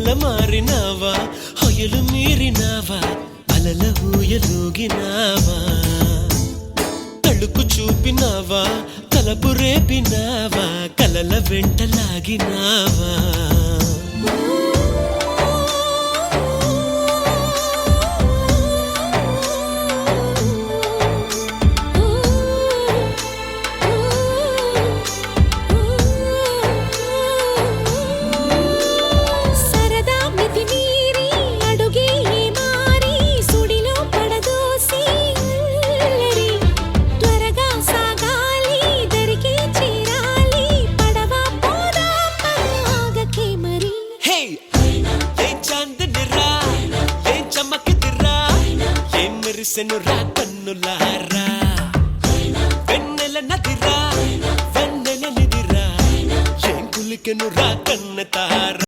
వెన్నెల మారినావా హొయలు మీరినావా అలల ఊయలూగినావా తళుకు చూపినావా తలపు రేపినావా కలల వెంటలాగినావా మెరిసెనురా కన్నులారా వెన్నెల నదిరా వెన్నెల నిదిరా ఏం కులికెనురా కన్నెతారా